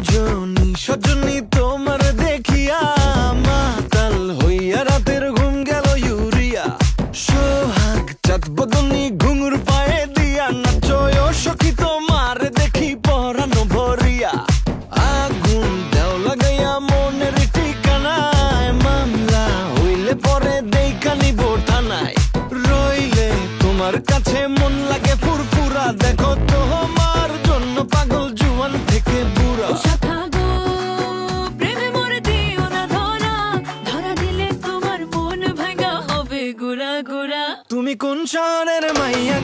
রজনী সজনী তোমার দেখিয়া মাতাল হইয়া রাতের ঘুম গেল ইউরিয়া সোহাগ চাঁদ বদনী ঘুঙুর পায়ে দিয়া নাচয় সখী তোমার দেখি পরানো ভরিয়া আগুন দেও লাগাইয়া মনের ঠিকানায় মামলা হইলে পরে দেখা নিব থানায় রইলে তোমার কাছে মন লাগে ফুরফুরা দেখো তোমার জন্য পাগল জুয়ান থেকে বুড়া শাখা গো, প্রেমে মরে দিও না ধরা, ধরা দিলে তোমার মন ভাঙা হবে গুড়া গুড়া। তুমি কোন শহরের মাইয়া